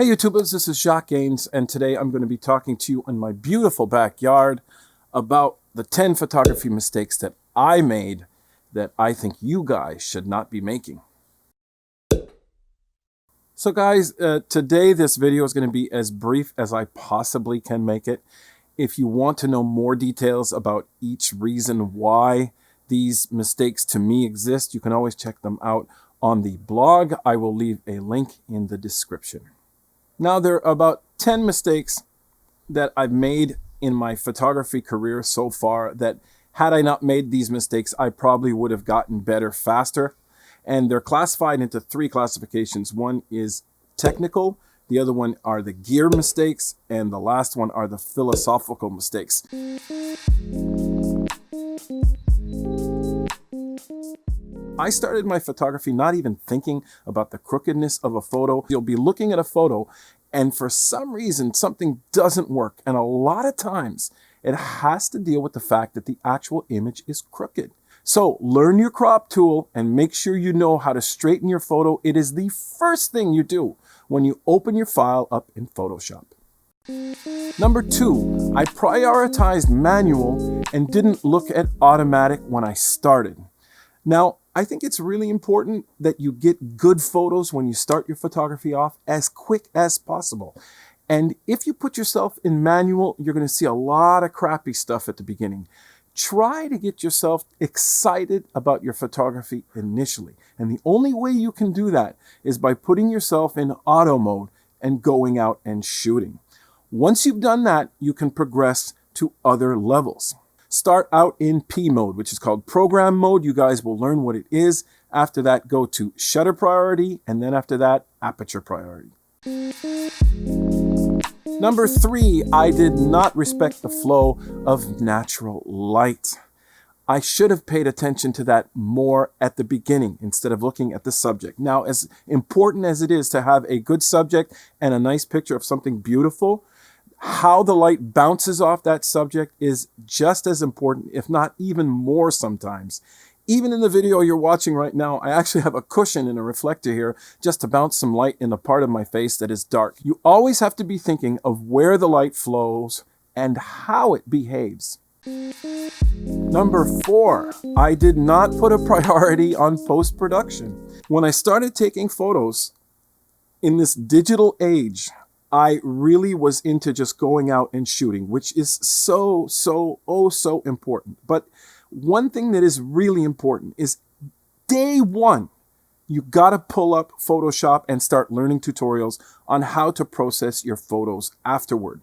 Hey YouTubers, this is Jacques, and today I'm going to be talking to you in my beautiful backyard about the 10 photography mistakes that I made that I think you guys should not be making. So guys, today this video is going to be as brief as I possibly can make it. If you want to know more details about each reason why these mistakes to me exist, you can always check them out on the blog. I will leave a link in the description. Now, there are about 10 mistakes that I've made in my photography career so far that had I not made these mistakes, I probably would have gotten better faster. And they're classified into 3 classifications. One is technical, the other one are the gear mistakes, and the last one are the philosophical mistakes. I started my photography not even thinking about the crookedness of a photo. You'll be looking at a photo and for some reason something doesn't work. And a lot of times it has to deal with the fact that the actual image is crooked. So learn your crop tool and make sure you know how to straighten your photo. It is the first thing you do when you open your file up in Photoshop. Number 2, I prioritized manual and didn't look at automatic when I started. Now, I think it's really important that you get good photos when you start your photography off as quick as possible. And if you put yourself in manual, you're going to see a lot of crappy stuff at the beginning. Try to get yourself excited about your photography initially. And the only way you can do that is by putting yourself in auto mode and going out and shooting. Once you've done that, you can progress to other levels. Start out in P mode, which is called program mode. You guys will learn what it is. After that, go to shutter priority, and then after that, aperture priority. Number 3, I did not respect the flow of natural light. I should have paid attention to that more at the beginning instead of looking at the subject. Now, as important as it is to have a good subject and a nice picture of something beautiful, how the light bounces off that subject is just as important, if not even more sometimes. Even in the video you're watching right now, I actually have a cushion and a reflector here just to bounce some light in the part of my face that is dark. You always have to be thinking of where the light flows and how it behaves. Number 4, I did not put a priority on post-production. When I started taking photos in this digital age, I really was into just going out and shooting, which is so important. But one thing that is really important is day 1, you gotta pull up Photoshop and start learning tutorials on how to process your photos afterward.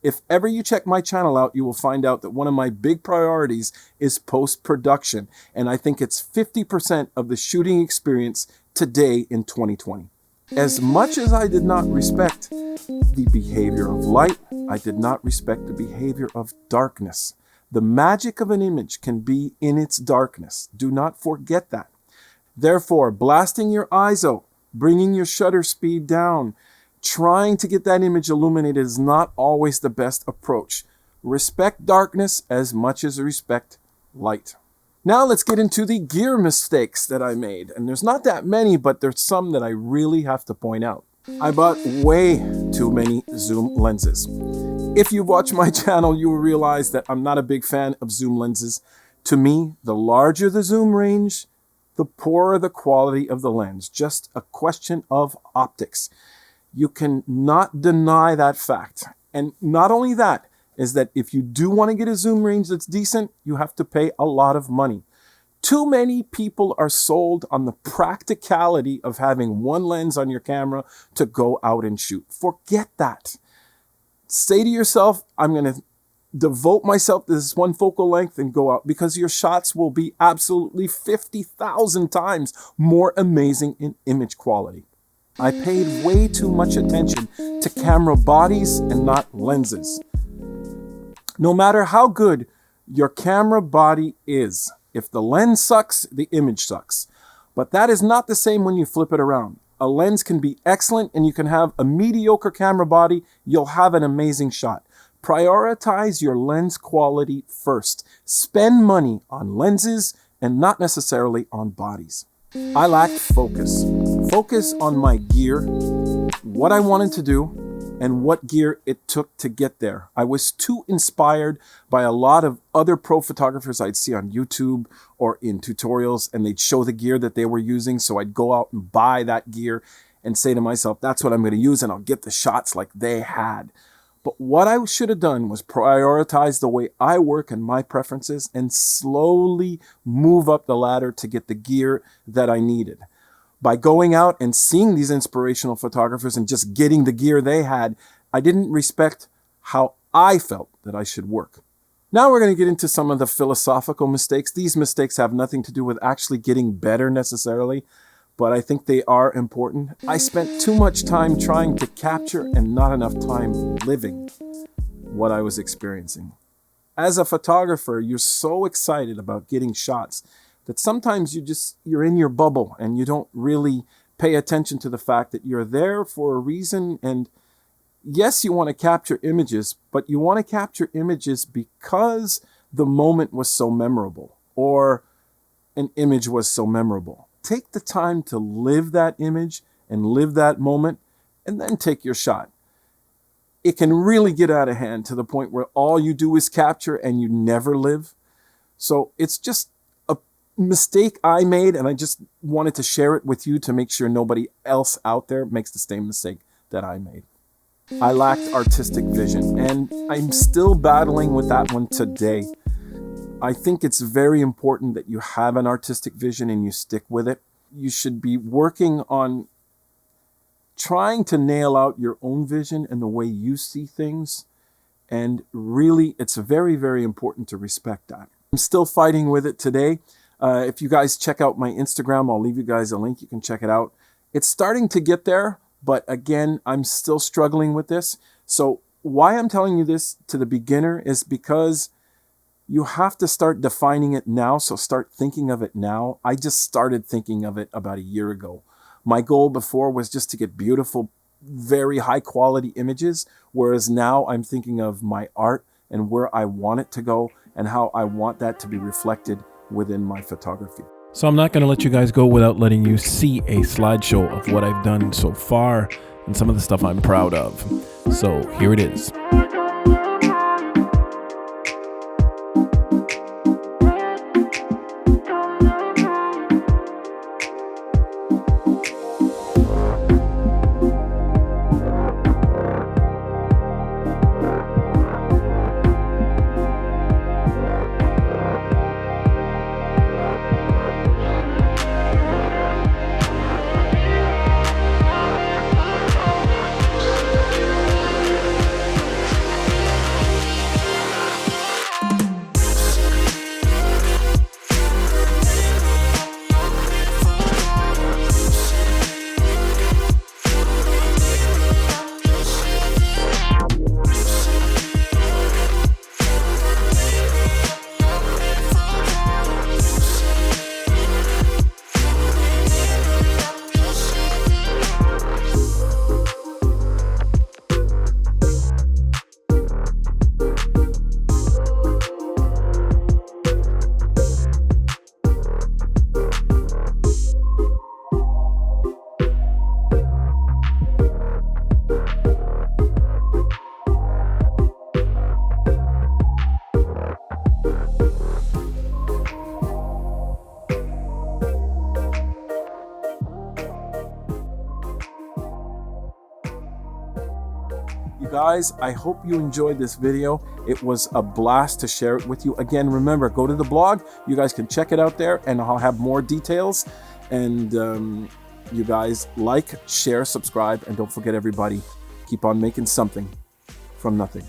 If ever you check my channel out, you will find out that one of my big priorities is post-production. And I think it's 50% of the shooting experience today in 2020. As much as I did not respect the behavior of light, I did not respect the behavior of darkness. The magic of an image can be in its darkness. Do not forget that. Therefore, blasting your ISO, bringing your shutter speed down, trying to get that image illuminated is not always the best approach. Respect darkness as much as respect light. Now let's get into the gear mistakes that I made. And there's not that many, but there's some that I really have to point out. I bought way too many zoom lenses. If you watch my channel, you will realize that I'm not a big fan of zoom lenses. To me, the larger the zoom range, the poorer the quality of the lens. Just a question of optics. You cannot deny that fact. And not only that, is that if you do want to get a zoom range that's decent, you have to pay a lot of money. Too many people are sold on the practicality of having one lens on your camera to go out and shoot. Forget that. Say to yourself, I'm going to devote myself to this one focal length and go out, because your shots will be absolutely 50,000 times more amazing in image quality. I paid way too much attention to camera bodies and not lenses. No matter how good your camera body is, if the lens sucks, the image sucks. But that is not the same when you flip it around. A lens can be excellent and you can have a mediocre camera body, you'll have an amazing shot. Prioritize your lens quality first. Spend money on lenses and not necessarily on bodies. I lacked focus. Focus on my gear what I wanted to do and what gear it took to get there. I was too inspired by a lot of other pro photographers I'd see on YouTube or in tutorials, and they'd show the gear that they were using. So I'd go out and buy that gear and say to myself, that's what I'm going to use, and I'll get the shots like they had. But what I should have done was prioritize the way I work and my preferences and slowly move up the ladder to get the gear that I needed. By going out and seeing these inspirational photographers and just getting the gear they had, I didn't respect how I felt that I should work. Now we're going to get into some of the philosophical mistakes. These mistakes have nothing to do with actually getting better necessarily, but I think they are important. I spent too much time trying to capture and not enough time living what I was experiencing. As a photographer, you're so excited about getting shots that sometimes you're in your bubble and you don't really pay attention to the fact that you're there for a reason. And yes, you want to capture images, but you want to capture images because the moment was so memorable or an image was so memorable. Take the time to live that image and live that moment and then take your shot. It can really get out of hand to the point where all you do is capture and you never live. So it's just mistake I made, and I just wanted to share it with you to make sure nobody else out there makes the same mistake that I made. I lacked artistic vision, and I'm still battling with that one today. I think it's very important that you have an artistic vision and you stick with it. You should be working on trying to nail out your own vision and the way you see things. And really, it's very, very important to respect that. I'm still fighting with it today. If you guys check out my Instagram, I'll leave you guys a link. You can check it out. It's starting to get there, but again, I'm still struggling with this. So why I'm telling you this to the beginner is because you have to start defining it now. So start thinking of it now. I just started thinking of it about a year ago. My goal before was just to get beautiful, very high quality images, whereas now I'm thinking of my art and where I want it to go and how I want that to be reflected within my photography. So I'm not going to let you guys go without letting you see a slideshow of what I've done so far and some of the stuff I'm proud of. So here it is. Guys, I hope you enjoyed this video. It was a blast to share it with you. Again, remember, go to the blog. You guys can check it out there and I'll have more details. And you guys like, share, subscribe, and don't forget everybody, keep on making something from nothing.